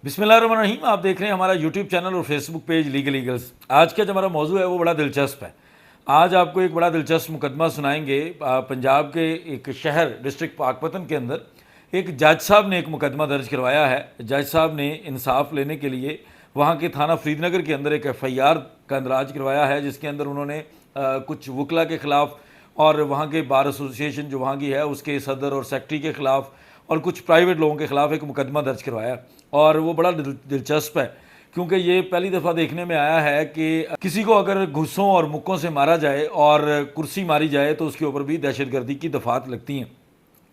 बिस्मिल्लाहिर्रहमानिर्रहीम। आप देख रहे हैं हमारा यूट्यूब चैनल और फेसबुक पेज लीगल ईगल्स। आज का जो हमारा मौजू है वो बड़ा दिलचस्प है। आज आपको एक बड़ा दिलचस्प मुकदमा सुनाएंगे। पंजाब के एक शहर डिस्ट्रिक्ट पाकपतन के अंदर एक जज साहब ने एक मुकदमा दर्ज करवाया है। जज साहब ने इंसाफ लेने के लिए वहाँ के थाना फरीदनगर के अंदर एक FIR का अंदराज करवाया है, जिसके अंदर उन्होंने कुछ वकला के ख़िलाफ़ और वहाँ के बार एसोसिएशन जो वहाँ की है उसके सदर और सेक्रेटरी के ख़िलाफ़ और कुछ प्राइवेट लोगों के ख़िलाफ़ एक मुकदमा दर्ज करवाया। और वो बड़ा दिलचस्प है क्योंकि ये पहली दफ़ा देखने में आया है कि किसी को अगर घुस्सों और मुक्कों से मारा जाए और कुर्सी मारी जाए तो उसके ऊपर भी दहशतगर्दी की दफ़ात लगती हैं।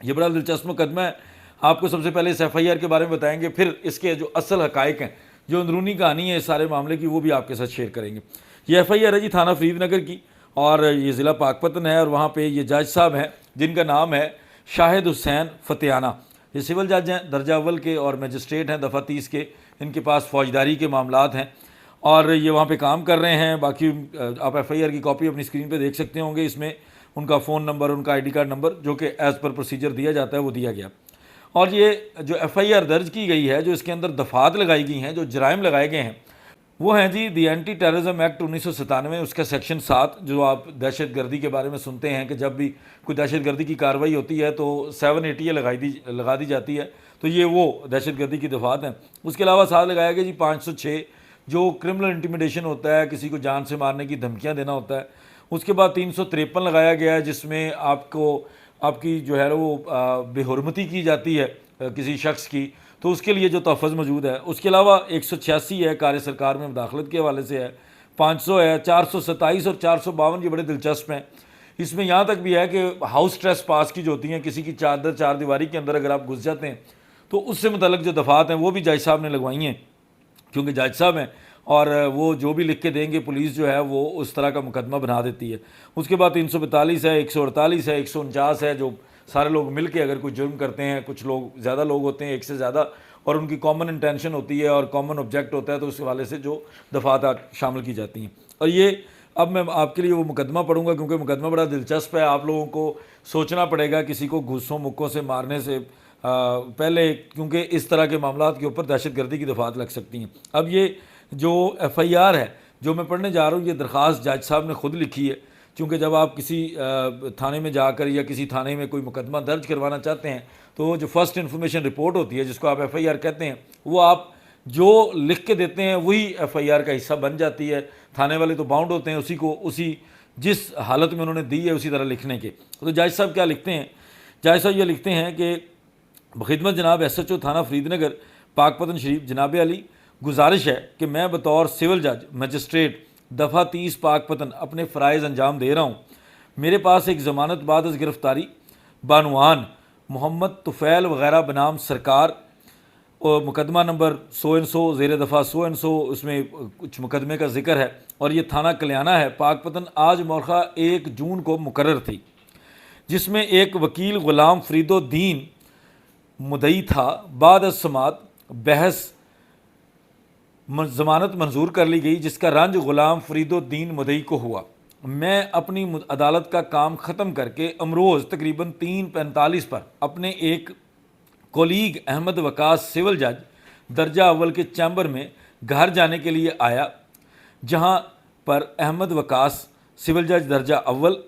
ये बड़ा दिलचस्प मुकदमा है। आपको सबसे पहले इस FIR के बारे में बताएंगे, फिर इसके जो असल हकायक हैं, जो अंदरूनी कहानी है इस सारे मामले की, वो भी आपके साथ शेयर करेंगे। ये FIR है जी थाना फरीदनगर की और ये ज़िला पाकपतन है और वहाँ पे ये जज साहब हैं जिनका नाम है शाहिद हुसैन फतेहाना। ये सिविल जज हैं दर्जा अव्वल के और मजिस्ट्रेट हैं दफ़ा 30 के। इनके पास फौजदारी के मामलात हैं और ये वहाँ पे काम कर रहे हैं। बाकी आप FIR की कॉपी अपनी स्क्रीन पे देख सकते होंगे। इसमें उनका फ़ोन नंबर, उनका ID कार्ड नंबर जो कि एज़ पर प्रोसीजर दिया जाता है वो दिया गया। और ये जो FIR दर्ज की गई है, जो इसके अंदर दफ़ात लगाई गई हैं, जो जराइम लगाए गए हैं, वो हैं जी दी एंटी टेररिज्म एक्ट 1997, उसका सेक्शन 7। जो आप दहशत गर्दी के बारे में सुनते हैं कि जब भी कोई दहशत गर्दी की कार्रवाई होती है तो 780 लगा दी जाती है, तो ये वो दहशत गर्दी की दफ़ात हैं। उसके अलावा साथ लगाया गया जी 506 जो क्रिमिनल इंटीमिडेशन होता है, किसी को जान से मारने की धमकियाँ देना होता है। उसके बाद 353 लगाया गया है जिसमें आपकी जो है वो बेहुरमती की जाती है किसी शख्स की, तो उसके लिए जो तहफ़्फ़ुज़ मौजूद है। उसके अलावा 186 है कार्य सरकार में मुदाखलत के हवाले से है, 500 है, 427 और 452 ये बड़े दिलचस्प हैं। इसमें यहाँ तक भी है कि हाउस ट्रेस पास की जो होती हैं, किसी की चार दीवारी के अंदर अगर आप घुस जाते हैं तो उससे मुतल्लिक़ जो दफ़ात हैं वो भी जज साहब ने लगवाई हैं, क्योंकि जज साहब हैं और वो जो भी लिख के देंगे पुलिस जो है वो उस तरह का मुकदमा बना देती है। उसके बाद 342 है, 148 है, 149 है, जो सारे लोग मिल के अगर कोई जुर्म करते हैं, कुछ लोग ज़्यादा लोग होते हैं, एक से ज़्यादा, और उनकी कॉमन इंटेंशन होती है और कॉमन ऑब्जेक्ट होता है, तो उस हवाले से जो दफ़ात शामिल की जाती हैं। और ये अब मैं आपके लिए वो मुकदमा पढ़ूंगा क्योंकि मुकदमा बड़ा दिलचस्प है। आप लोगों को सोचना पड़ेगा किसी को घूसों मुक्कों से मारने से पहले, क्योंकि इस तरह के मामलात के ऊपर दहशतगर्दी की दफ़ात लग सकती हैं। अब ये जो FIR है जो मैं पढ़ने जा रहा हूँ, ये दरख्वास्त जज साहब ने ख़ुद लिखी है, क्योंकि जब आप किसी थाने में जाकर या किसी थाने में कोई मुकदमा दर्ज करवाना चाहते हैं तो जो फर्स्ट इन्फॉर्मेशन रिपोर्ट होती है, जिसको आप FIR कहते हैं, वो आप जो लिख के देते हैं वही FIR का हिस्सा बन जाती है। थाने वाले तो बाउंड होते हैं उसी जिस हालत में उन्होंने दी है उसी तरह लिखने के। तो जज साहब क्या लिखते हैं? जज साहब ये लिखते हैं कि बखिदमत जनाब SHO थाना फरीदनगर पाकपतन शरीफ जनाब अली, गुजारिश है कि मैं बतौर सिविल जज मजिस्ट्रेट दफ़ा 30 पाकपतन अपने फ़राइज़ अंजाम दे रहा हूँ। मेरे पास एक ज़मानत बाद अज़ गिरफ़्तारी बानवान मोहम्मद तुफ़ैल वग़ैरह बनाम सरकार और मुकदमा नंबर 100 ज़ेर दफ़ा 100 उसमें कुछ मुकदमे का जिक्र है और ये थाना कल्याणा है पाकपतन। आज मौका 1 जून को मुकर्रर थी, जिसमें एक वकील ग़ुलाम फ़रीदुद्दीन मुदई था। बाद समात बहस ज़मानत मंजूर कर ली गई, जिसका रंज ग़ुलाम फ़रीदुद्दीन मुदई को हुआ। मैं अपनी अदालत का काम ख़त्म करके अमरोज़ तकरीबन 3:45 पर अपने एक कोलीग अहमद वकास सिविल जज दर्जा अव्वल के चैम्बर में घर जाने के लिए आया, जहां पर अहमद वकास सिविल जज दर्जा अव्वल,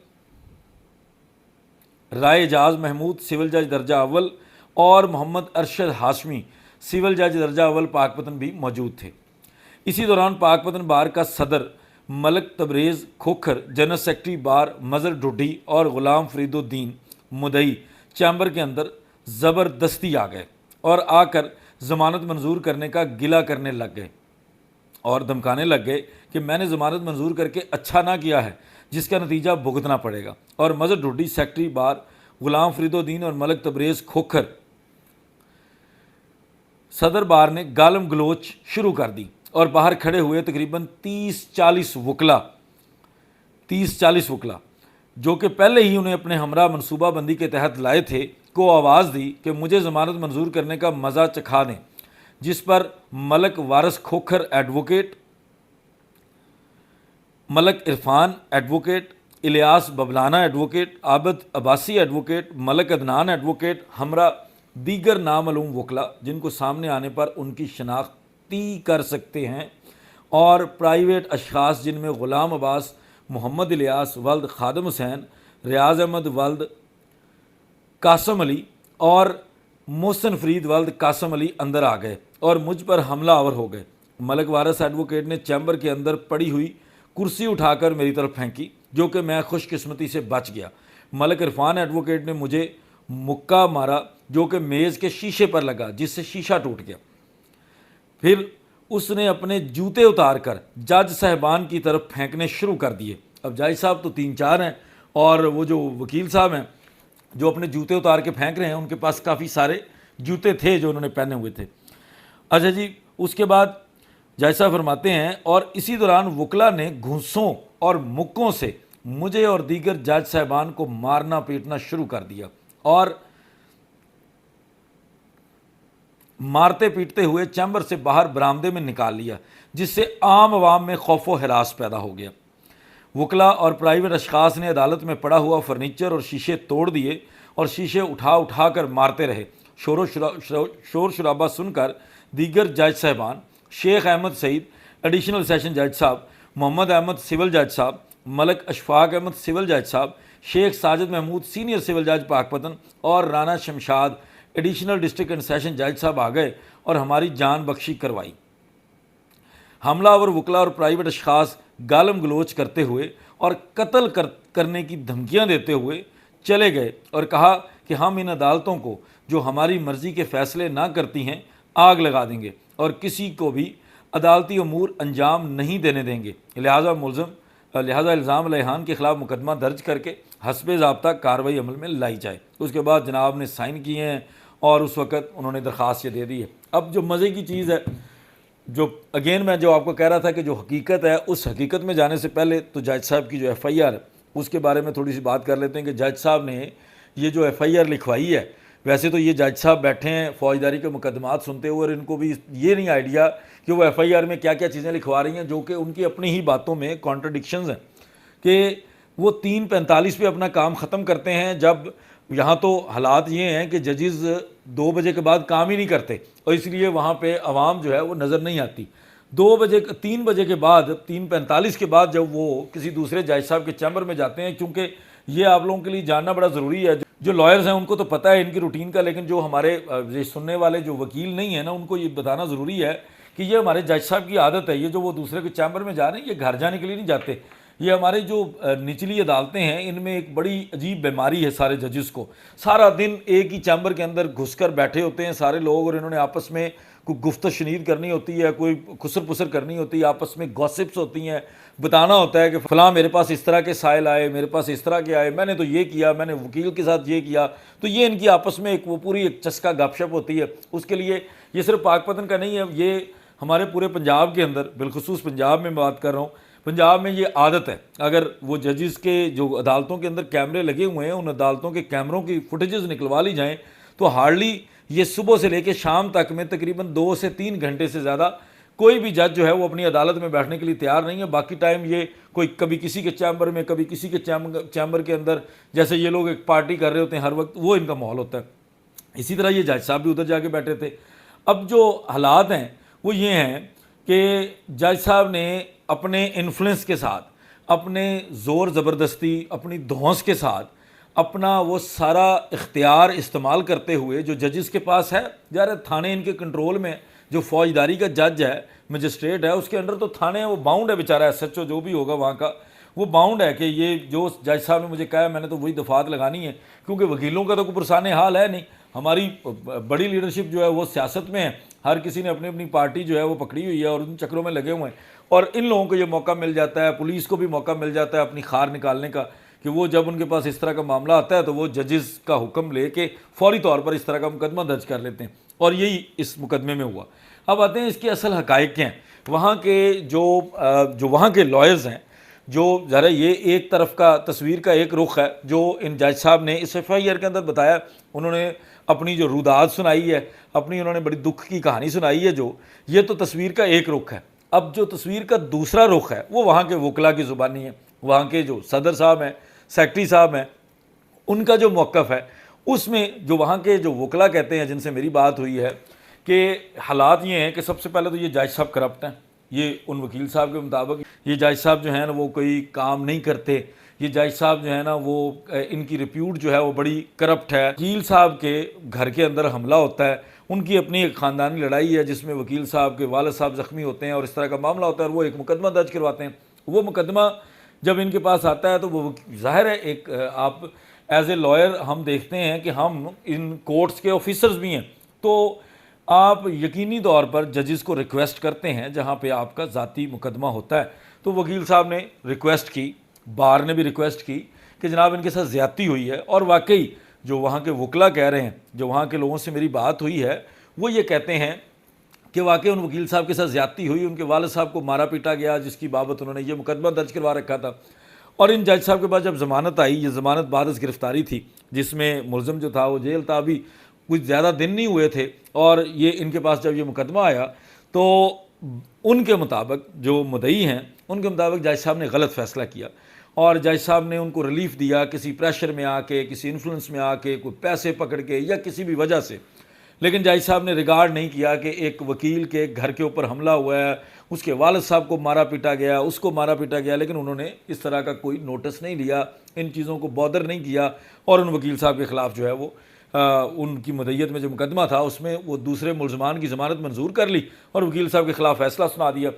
राय एजाज महमूद सिविल जज दर्जा अव्वल और मोहम्मद अरशद हाशमी सिविल जज दर्जा अव्वल पाकपतन भी मौजूद थे। इसी दौरान पाकपतन बार का सदर मलक तबरेज़ खोखर, जनरल सेक्रेटरी बार मज़र ढुड्डी और ग़ुलाम फ़रीदुद्दीन मुदई चैम्बर के अंदर ज़बरदस्ती आ गए और आकर ज़मानत मंजूर करने का गिला करने लग गए और धमकाने लग गए कि मैंने ज़मानत मंजूर करके अच्छा ना किया है, जिसका नतीजा भुगतना पड़ेगा। और मज़र ढुड्डी सेक्रेटरी बार ग़ुलाम फ़रीदुद्दीन और मलक तबरेज़ खोखर सदर बार ने गालम गलोच शुरू कर दी और बाहर खड़े हुए तकरीबन 30-40 वकला जो कि पहले ही उन्हें अपने हमरा मनसूबाबंदी के तहत लाए थे को आवाज़ दी कि मुझे ज़मानत मंजूर करने का मज़ा चखा दें, जिस पर Malik Waris Khokhar advocate, Malik Irfan advocate, Ilyas Bablana advocate, Abid Abbasi advocate, Malik Adnan advocate, हमरा दीगर नामालूम वकला जिनको सामने आने पर उनकी शनाख्ती कर सकते हैं और प्राइवेट अशखास जिनमें ग़ुलाम अब्बास, मोहम्मद इलियास वल्द खादम हुसैन, रियाज अहमद वल्द कासम अली और मोहसिन फरीद वल्द कासम अली अंदर आ गए और मुझ पर हमला आवर हो गए। मलिक वारिस एडवोकेट ने चैम्बर के अंदर पड़ी हुई कुर्सी उठाकर मेरी तरफ फेंकी, जो कि मैं खुशकिस्मती से बच गया। मलिक इरफान एडवोकेट ने मुझे मुक्का मारा जो कि मेज़ के शीशे पर लगा, जिससे शीशा टूट गया। फिर उसने अपने जूते उतार कर जज साहबान की तरफ फेंकने शुरू कर दिए। अब जज साहब तो 3-4 हैं और वो जो वकील साहब हैं जो अपने जूते उतार के फेंक रहे हैं, उनके पास काफ़ी सारे जूते थे जो उन्होंने पहने हुए थे। अच्छा जी, उसके बाद जज साहब फरमाते हैं और इसी दौरान वकला ने घूंसों और मुक्कों से मुझे और दीगर जज साहबान को मारना पीटना शुरू कर दिया और मारते पीटते हुए चैम्बर से बाहर बरामदे में निकाल लिया, जिससे आम आवाम में खौफ व हरास पैदा हो गया। वकला और प्राइवेट अशखास ने अदालत में पड़ा हुआ फर्नीचर और शीशे तोड़ दिए और शीशे उठा उठा कर मारते रहे। शोर शराबा सुनकर दीगर जज साहबान, शेख अहमद सईद एडिशनल सेशन जज साहब, मोहम्मद अहमद सिविल जज साहब, मलिक अशफाक अहमद सिविल जज साहब, शेख साजिद महमूद सीनियर सिविल जज पाकपतन और Rana Shamshad additional district and session जज साहब आ गए और हमारी जान बख्शी करवाई। हमलावर वकला और प्राइवेट अशखास गालम गलोच करते हुए और कत्ल करने की धमकियां देते हुए चले गए और कहा कि हम इन अदालतों को जो हमारी मर्ज़ी के फ़ैसले ना करती हैं आग लगा देंगे और किसी को भी अदालती अमूर अंजाम नहीं देने देंगे। लिहाजा इल्ज़ाम लहान के ख़िलाफ़ मुकदमा दर्ज करके हस्बे ज़ाब्ता कार्रवाई अमल में लाई जाए। उसके बाद जनाब ने साइन किए हैं और उस वक़्त उन्होंने दरख्वास्त ये दे दी है। अब जो मज़े की चीज़ है, जो अगेन मैं जो आपको कह रहा था कि जो हकीकत है, उस हकीकत में जाने से पहले तो जज साहब की जो FIR है उसके बारे में थोड़ी सी बात कर लेते हैं कि जज साहब ने ये जो FIR लिखवाई है, वैसे तो ये जज साहब बैठे हैं फौजदारी के मुकदमात सुनते हुए और इनको भी ये नहीं आइडिया कि वो FIR में क्या क्या चीज़ें लिखवा रही हैं जो कि उनकी अपनी ही बातों में कॉन्ट्रडिक्शंस हैं कि वो 3:45 पे अपना काम ख़त्म करते हैं, जब यहाँ तो हालात ये हैं कि जजेस 2 बजे के बाद काम ही नहीं करते और इसलिए वहाँ पे आवाम जो है वो नज़र नहीं आती। 3 बजे के बाद 3:45 के बाद जब वो किसी दूसरे जज साहब के चैम्बर में जाते हैं, क्योंकि ये आप लोगों के लिए जानना बड़ा ज़रूरी है, जो लॉयर्स हैं उनको तो पता है इनकी रूटीन का, लेकिन जो हमारे ये सुनने वाले जो वकील नहीं है ना, उनको ये बताना ज़रूरी है कि ये हमारे जज साहब की आदत है, ये जो वो दूसरे के चैम्बर में जा रहे हैं ये घर जाने के लिए नहीं जाते। ये हमारे जो निचली अदालतें हैं इनमें एक बड़ी अजीब बीमारी है सारे जजेस को। सारा दिन एक ही चैम्बर के अंदर घुसकर बैठे होते हैं सारे लोग और इन्होंने आपस में कोई गुफ्त शनीद करनी होती है, कोई खुसर पुसर करनी होती है, आपस में गॉसिप्स होती हैं, बताना होता है कि फ़लाँ मेरे पास इस तरह के साइल आए, मेरे पास इस तरह के आए, मैंने तो ये किया, मैंने वकील के साथ ये किया। तो ये इनकी आपस में एक वो पूरी एक चस्का गपशप होती है। उसके लिए ये सिर्फ पाकपतन का नहीं है, ये हमारे पूरे पंजाब के अंदर, बिलखुसूस पंजाब में बात कर रहा हूँ, पंजाब में ये आदत है। अगर वो जजेस के जो अदालतों के अंदर कैमरे लगे हुए हैं, उन अदालतों के कैमरों की फुटेजेस निकलवा ली जाएँ तो हार्डली ये सुबह से लेकर शाम तक में तकरीबन 2 से 3 घंटे से ज़्यादा कोई भी जज जो है वो अपनी अदालत में बैठने के लिए तैयार नहीं है। बाकी टाइम ये कोई कभी किसी के चैम्बर में, कभी किसी के चैम्बर के अंदर, जैसे ये लोग एक पार्टी कर रहे होते हैं हर वक्त, वो इनका माहौल होता है। इसी तरह ये जज साहब भी उधर जाके बैठे थे। अब जो हालात हैं वो ये हैं कि जज साहब ने अपने इन्फ्लुएंस के साथ, अपने ज़ोर ज़बरदस्ती, अपनी धौंस के साथ अपना वो सारा इख्तियार इस्तेमाल करते हुए जो जजेस के पास है, यार थाने इनके कंट्रोल में, जो फौजदारी का जज है, मजिस्ट्रेट है, उसके अंडर तो थाने है, वो बाउंड है बेचारा, SHO जो भी होगा वहाँ का, वो बाउंड है कि ये जो जज साहब ने मुझे कहा है मैंने तो वही दफात लगानी है, क्योंकि वकीलों का तो कोई पुरसाने हाल है नहीं। हमारी बड़ी लीडरशिप जो है वो सियासत में है, हर किसी ने अपनी अपनी पार्टी जो है वो पकड़ी हुई है और उन चक्रों में लगे हुए हैं और इन लोगों को ये मौका मिल जाता है, पुलिस को भी मौका मिल जाता है अपनी खार निकालने का कि वो जब उनके पास इस तरह का मामला आता है तो वो जजेस का हुक्म लेके फौरी तौर पर इस तरह का मुकदमा दर्ज कर लेते हैं और यही इस मुकदमे में हुआ। अब आते हैं इसके असल हकायक क्या हैं। वहाँ के जो वहाँ के लॉयर्स हैं, जो ज़रा ये एक तरफ का तस्वीर का एक रुख है जो इन जज साहब ने इस FIR के अंदर बताया, उन्होंने अपनी जो रुदात सुनाई है, अपनी उन्होंने बड़ी दुख की कहानी सुनाई है, जो ये तो तस्वीर का एक रुख है। अब जो तस्वीर का दूसरा रुख है वो वहाँ के वकला की ज़ुबानी है। वहाँ के जो सदर साहब हैं, सेक्रेटरी साहब हैं, उनका जो मौक़िफ़ है उसमें जो वहाँ के जो वकला कहते हैं जिनसे मेरी बात हुई है कि हालात ये हैं कि सबसे पहले तो ये जज साहब करप्ट हैं। ये उन वकील साहब के मुताबिक ये जज साहब जो है ना वो कोई काम नहीं करते। ये जज साहब जो है ना वो इनकी रिप्यूट जो है वो बड़ी करप्ट है। वकील साहब के घर के अंदर हमला होता है, उनकी अपनी एक ख़ानदानी लड़ाई है जिसमें वकील साहब के वालिद साहब ज़ख्मी होते हैं और इस तरह का मामला होता है और वो एक मुकदमा दर्ज करवाते हैं। वो मुकदमा जब इनके पास आता है तो वो ज़ाहिर है एक आप एज ए लॉयर हम देखते हैं कि हम इन कोर्ट्स के ऑफिसर्स भी हैं, तो आप यकीनी तौर पर जजेस को रिक्वेस्ट करते हैं जहाँ पे आपका ज़ाती मुकदमा होता है। तो वकील साहब ने रिक्वेस्ट की, बार ने भी रिक्वेस्ट की कि जनाब इनके साथ ज़्यादती हुई है। और वाकई जो वहाँ के वकला कह रहे हैं, जो वहाँ के लोगों से मेरी बात हुई है, वो ये कहते हैं कि वाकई उन वकील साहब के साथ ज़्यादती हुई, उनके वालिद साहब को मारा पीटा गया जिसकी बाबत उन्होंने ये मुकदमा दर्ज करवा रखा था। और इन जज साहब के पास जब ज़मानत आई, ये ज़मानत बाद गिरफ़्तारी थी जिसमें मुलज़म जो था वो जेल था, अभी कुछ ज़्यादा दिन नहीं हुए थे। और ये इनके पास जब ये मुकदमा आया तो उनके मुताबिक जो मुद्दई हैं उनके मुताबिक जज साहब ने गलत फ़ैसला किया और जज साहब ने उनको रिलीफ दिया किसी प्रेशर में आके, किसी इन्फ्लुएंस में आके, कोई पैसे पकड़ के या किसी भी वजह से। लेकिन जज साहब ने रिगार्ड नहीं किया कि एक वकील के घर के ऊपर हमला हुआ है, उसके वालिद साहब को मारा पीटा गया, उसको मारा पीटा गया, लेकिन उन्होंने इस तरह का कोई नोटिस नहीं लिया, इन चीज़ों को बॉदर नहीं किया और उन वकील साहब के ख़िलाफ़ जो है वो उनकी मुद्दईयत में जो मुकदमा था उसमें वो दूसरे मुलजमान की ज़मानत मंजूर कर ली और वकील साहब के ख़िलाफ़ फ़ैसला सुना दिया।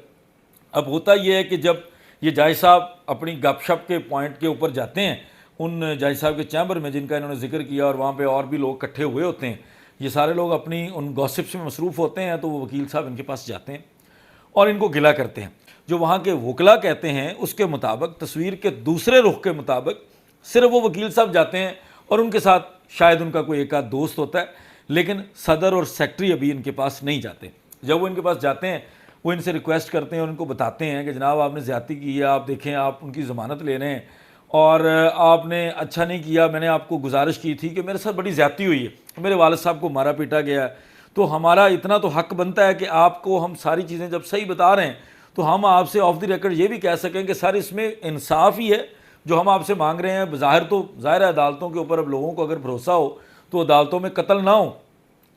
अब होता यह है कि जब ये जज साहब अपनी गपशप के पॉइंट के ऊपर जाते हैं उन जज साहब के चैम्बर में जिनका इन्होंने जिक्र किया और वहाँ पे और भी लोग इकट्ठे हुए होते हैं, ये सारे लोग अपनी उन गॉसिप्स में मसरूफ़ होते हैं, तो वो वकील साहब इनके पास जाते हैं और इनको गिला करते हैं। जो वहाँ के वकला कहते हैं उसके मुताबिक, तस्वीर के दूसरे रुख के मुताबिक, सिर्फ वो वकील साहब जाते हैं और उनके साथ शायद उनका कोई एक आध दोस्त होता है, लेकिन सदर और सेक्रेटरी अभी इनके पास नहीं जाते। जब वो इनके पास जाते हैं वो इनसे रिक्वेस्ट करते हैं और उनको बताते हैं कि जनाब आपने ज़्यादती की है, आप देखें आप उनकी ज़मानत ले रहे हैं और आपने अच्छा नहीं किया, मैंने आपको गुजारिश की थी कि मेरे साथ बड़ी ज़्यादती हुई है, मेरे वालिद साहब को मारा पीटा गया है, तो हमारा इतना तो हक़ बनता है कि आपको हम सारी चीज़ें जब सही बता रहे हैं तो हम आपसे ऑफ द रिकॉर्ड ये भी कह सकें कि सर इसमें इंसाफ ही है जो हम आपसे मांग रहे हैं। ज़ाहिर तो ज़ाहिर है अदालतों के ऊपर अब लोगों को अगर भरोसा हो तो अदालतों में कत्ल ना हो,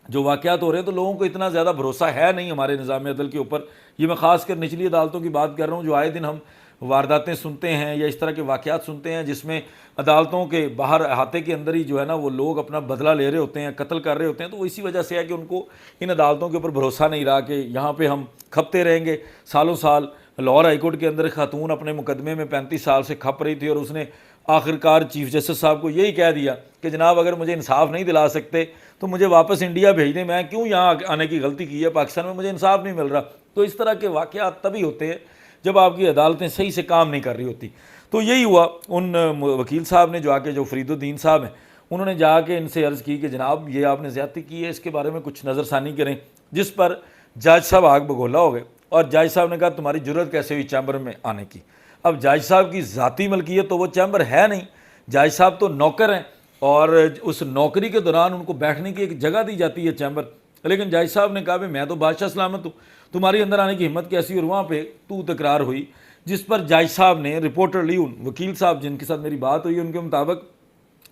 जो वाक़यात हो रहे हैं तो लोगों को इतना ज़्यादा भरोसा है नहीं हमारे निज़ाम अदल के ऊपर। ये मैं ख़ास कर निचली अदालतों की बात कर रहा हूँ जो आए दिन हम वारदातें सुनते हैं या इस तरह के वाक़यात सुनते हैं जिसमें अदालतों के बाहर अहाते के अंदर ही जो है ना वो लोग अपना बदला ले रहे होते हैं, कत्ल कर रहे होते हैं। तो वो इसी वजह से है कि उनको इन अदालतों के ऊपर भरोसा नहीं रहा कि यहाँ पर हम खपते रहेंगे सालों साल। लाहौर हाईकोर्ट के अंदर खातून अपने मुकदमे में 35 साल से खप रही थी और उसने आखिरकार चीफ जस्टिस साहब को यही कह दिया कि जनाब अगर मुझे इंसाफ नहीं दिला सकते तो मुझे वापस इंडिया भेज दें, मैं क्यों यहाँ आने की गलती की है, पाकिस्तान में मुझे इंसाफ नहीं मिल रहा। तो इस तरह के वाक़यात तभी होते हैं जब आपकी अदालतें सही से काम नहीं कर रही होती। तो यही हुआ, उन वकील साहब ने जो आके, जो फरीदुद्दीन साहब हैं, उन्होंने जाके इनसे अर्ज़ की कि जनाब ये आपने ज़्यादती की है, इसके बारे में कुछ नज़रसानी करें। जिस पर जज साहब आग बगोला हो गए और जज साहब ने कहा तुम्हारी ज़रूरत कैसे हुई चैम्बर में आने की। अब जज साहब की ज़ाती मलकियत तो वो चैम्बर है नहीं, जज साहब तो नौकर हैं और उस नौकरी के दौरान उनको बैठने की एक जगह दी जाती है चैम्बर। लेकिन जज साहब ने कहा भाई मैं तो बादशाह सलामत हूँ, तुम्हारी अंदर आने की हिम्मत कैसी। और वहाँ पे तू तकरार हुई जिस पर जज साहब ने रिपोर्टरली उन वकील साहब जिनके साथ मेरी बात हुई उनके मुताबिक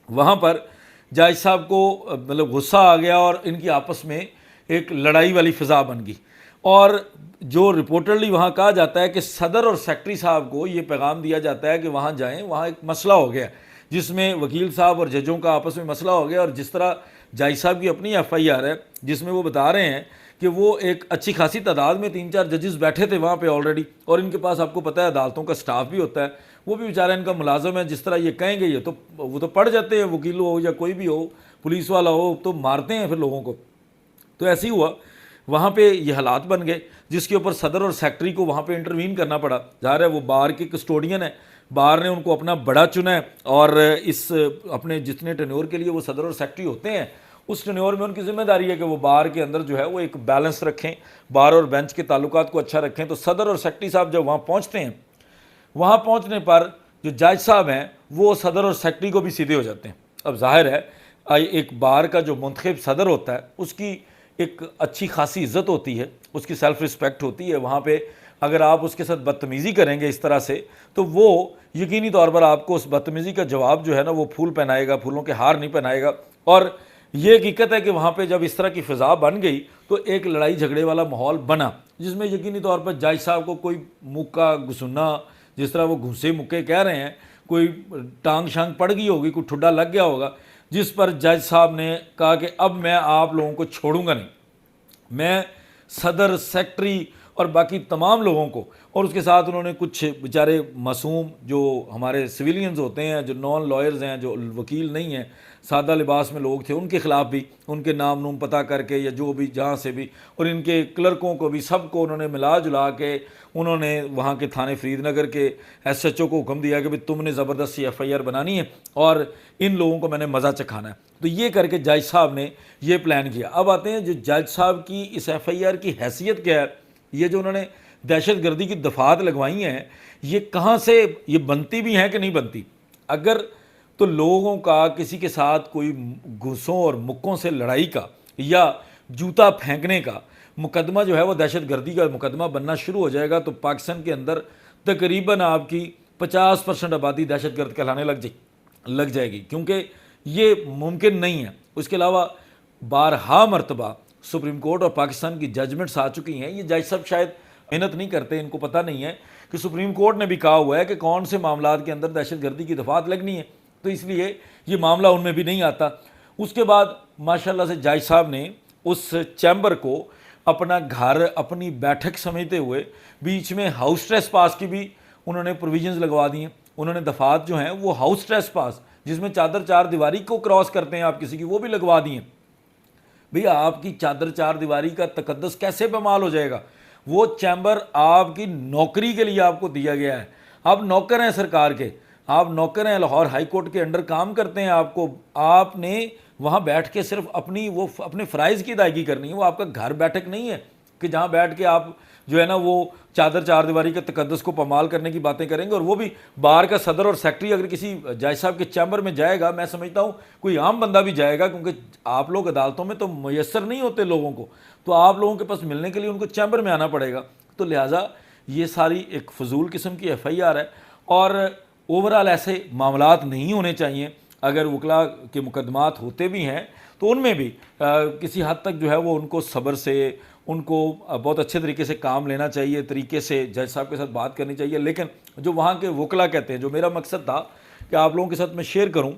वहाँ पर जज साहब को मतलब गुस्सा आ गया और इनकी आपस में एक लड़ाई वाली फ़िज़ा बन गई। और जो रिपोर्टरली वहाँ कहा जाता है कि सदर और सेक्रेटरी साहब को ये पैगाम दिया जाता है कि वहाँ जाएं, वहाँ एक मसला हो गया जिसमें वकील साहब और जजों का आपस में मसला हो गया। और जिस तरह जज साहब की अपनी FIR है जिसमें वो बता रहे हैं कि वो एक अच्छी खासी तादाद में 3-4 जजेस बैठे थे वहाँ पे ऑलरेडी, और इनके पास आपको पता है अदालतों का स्टाफ भी होता है, वो भी बेचारा इनका मुलाजम है। जिस तरह ये कहेंगे ये तो वो तो पढ़ जाते हैं, वकील हो या कोई भी हो, पुलिस वाला हो, तो मारते हैं फिर लोगों को। तो ऐसे ही हुआ, वहाँ पे ये हालात बन गए जिसके ऊपर सदर और सेक्रेटरी को वहाँ पे इंटरवीन करना पड़ा। ज़ाहिर है वो बार के कस्टोडियन है, बार ने उनको अपना बड़ा चुना है और इस अपने जितने टेन्योर के लिए वो सदर और सेक्रेटरी होते हैं उस टेन्योर में उनकी जिम्मेदारी है कि वो बार के अंदर जो है वो एक बैलेंस रखें, बार और बेंच के ताल्लुकात को अच्छा रखें। तो सदर और सेक्रेटरी साहब जब वहाँ पहुँचते हैं, वहाँ पहुँचने पर जो जज साहब हैं वो सदर और सेक्रेटरी को भी सीधे हो जाते हैं। अब जाहिर है एक बार का जो मुंतखब सदर होता है उसकी एक अच्छी खासी इज़्ज़त होती है, उसकी सेल्फ़ रिस्पेक्ट होती है। वहाँ पे अगर आप उसके साथ बदतमीज़ी करेंगे इस तरह से तो वो यकीनी तौर पर आपको उस बदतमीज़ी का जवाब जो है ना वो फूल पहनाएगा, फूलों के हार नहीं पहनाएगा, और ये हकीकत है कि वहाँ पे जब इस तरह की फ़िज़ा बन गई तो एक लड़ाई झगड़े वाला माहौल बना, जिसमें यकीनी तौर पर जज साहब को कोई मुक्का घुसुन्ना, जिस तरह वो घुसे मुक्के कह रहे हैं, कोई टांग शांग पड़ गई होगी, कोई ठुड्डा लग गया होगा, जिस पर जज साहब ने कहा कि अब मैं आप लोगों को छोड़ूंगा नहीं। मैं सदर, सेक्रेटरी और बाकी तमाम लोगों को, और उसके साथ उन्होंने कुछ बेचारे मासूम जो हमारे सिविलियंस होते हैं, जो नॉन लॉयर्स हैं, जो वकील नहीं हैं, सादा लिबास में लोग थे, उनके ख़िलाफ़ भी उनके नाम नूम पता करके या जो भी जहाँ से भी, और इनके क्लर्कों को भी, सबको उन्होंने मिला जुला के उन्होंने वहाँ के थाने फरीदनगर के SHO को हुक्म दिया कि भाई तुमने ज़बरदस्ती FIR बनानी है और इन लोगों को मैंने मज़ा चखाना है। तो ये करके जज साहब ने ये प्लान किया। अब आते हैं जो जज साहब की इस FIR की हैसियत क्या है, ये जो उन्होंने दहशत गर्दी की दफात लगवाई हैं, ये कहाँ से ये बनती भी हैं कि नहीं बनती। अगर तो लोगों का किसी के साथ कोई घूसों और मुक्कों से लड़ाई का या जूता फेंकने का मुकदमा जो है वो दहशत गर्दी का मुकदमा बनना शुरू हो जाएगा, तो पाकिस्तान के अंदर तकरीबन आपकी 50% आबादी दहशत गर्द कहलाने लग जाएगी, क्योंकि ये मुमकिन नहीं है। उसके अलावा बारहा मरतबा सुप्रीम कोर्ट और पाकिस्तान की जजमेंट्स आ चुकी हैं। ये जज साहब शायद मेहनत नहीं करते, इनको पता नहीं है कि सुप्रीम कोर्ट ने भी कहा हुआ है कि कौन से मामला के अंदर दहशत गर्दी की दफात लगनी है, तो इसलिए ये मामला उनमें भी नहीं आता। उसके बाद माशाल्लाह से जज साहब ने उस चैम्बर को अपना घर, अपनी बैठक समझते हुए बीच में हाउस ट्रेस पास की भी उन्होंने प्रोविजंस लगवा दी हैं। उन्होंने दफात जो हैं वो हाउस ट्रेस पास, जिसमें चादर चार दीवारी को क्रॉस करते हैं आप किसी की, वो भी लगवा दी हैं। भैया आपकी चादर चार दीवारी का तकद्दस कैसे बेमाल हो जाएगा। वो चैम्बर आपकी नौकरी के लिए आपको दिया गया है, आप नौकर हैं सरकार के, आप नौकर हैं, लाहौर हाई कोर्ट के अंडर काम करते हैं, आपने वहाँ बैठ के सिर्फ अपने फ़राइज़ की अदायगी करनी है। वो आपका घर बैठक नहीं है कि जहाँ बैठ के आप जो है ना वो चादर चार दीवारी के तकद्दस को पमाल करने की बातें करेंगे। और वो भी बार का सदर और सेक्रेटरी अगर किसी जज साहब के चैम्बर में जाएगा, मैं समझता हूँ कोई आम बंदा भी जाएगा, क्योंकि आप लोग अदालतों में तो मैसर नहीं होते लोगों को, तो आप लोगों के पास मिलने के लिए उनको चैम्बर में आना पड़ेगा। तो लिहाजा ये सारी एक फजूल किस्म की FIR है, और ओवरऑल ऐसे मामलात नहीं होने चाहिए। अगर वकला के मुकदमात होते भी हैं तो उनमें भी किसी हद तक जो है वो उनको सब्र से, उनको बहुत अच्छे तरीके से काम लेना चाहिए, तरीके से जज साहब के साथ बात करनी चाहिए। लेकिन जो वहाँ के वकला कहते हैं, जो मेरा मकसद था कि आप लोगों के साथ मैं शेयर करूँ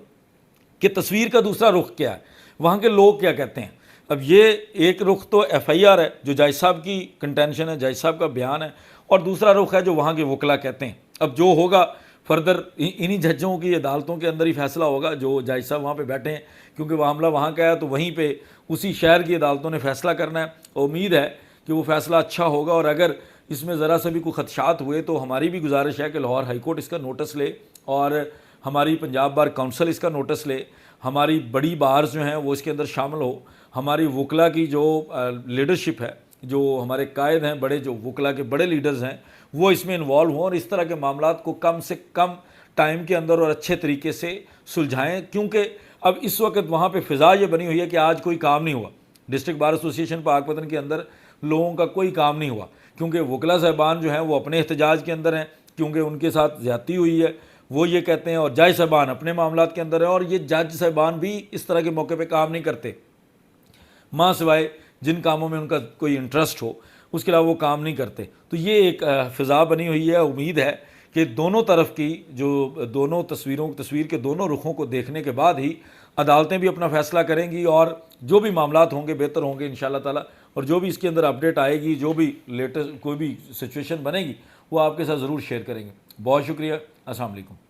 कि तस्वीर का दूसरा रुख क्या है, वहाँ के लोग क्या कहते हैं। अब ये एक रुख तो FIR है जो जज साहब की कंटेंशन है, जज साहब का बयान है, और दूसरा रुख है जो वहाँ के वकला कहते हैं। अब जो होगा फर्दर इन्हीं जजों की अदालतों के अंदर ही फैसला होगा, जो जज साहब वहाँ पे बैठे हैं, क्योंकि मामला वहाँ का है तो वहीं पे उसी शहर की अदालतों ने फैसला करना है। उम्मीद है कि वो फैसला अच्छा होगा, और अगर इसमें ज़रा सा भी कोई खदशात हुए तो हमारी भी गुजारिश है कि लाहौर हाई कोर्ट इसका नोटिस ले, और हमारी पंजाब बार काउंसिल इसका नोटिस ले, हमारी बड़ी बार्स जो हैं वो इसके अंदर शामिल हो, हमारी वकला की जो लीडरशिप है, जो हमारे कायद हैं, बड़े जो वकला के बड़े लीडर्स हैं, वो इसमें इन्वॉल्व हों और इस तरह के मामलात को कम से कम टाइम के अंदर और अच्छे तरीके से सुलझाएं। क्योंकि अब इस वक्त वहाँ पे फ़िज़ा ये बनी हुई है कि आज कोई काम नहीं हुआ। डिस्ट्रिक्ट बार एसोसिएशन पाकपतन के अंदर लोगों का कोई काम नहीं हुआ, क्योंकि वकला साहबान जो हैं वो अपने एहतजाज के अंदर हैं, क्योंकि उनके साथ ज़्यादती हुई है, वो ये कहते हैं, और जज साहबान अपने मामलात के अंदर हैं। और ये जज साहबान भी इस तरह के मौके पे काम नहीं करते, माँ सिवाय जिन कामों में उनका कोई इंटरेस्ट हो, उसके अलावा वो काम नहीं करते। तो ये एक फ़िज़ा बनी हुई है। उम्मीद है कि दोनों तरफ की जो दोनों तस्वीर के दोनों रुखों को देखने के बाद ही अदालतें भी अपना फ़ैसला करेंगी, और जो भी मामलात होंगे बेहतर होंगे इंशाअल्लाह ताला। और जो भी इसके अंदर अपडेट आएगी, जो भी लेटेस्ट कोई भी सिचुएशन बनेगी, वो आपके साथ ज़रूर शेयर करेंगे। बहुत शुक्रिया। अस्सलाम वालेकुम।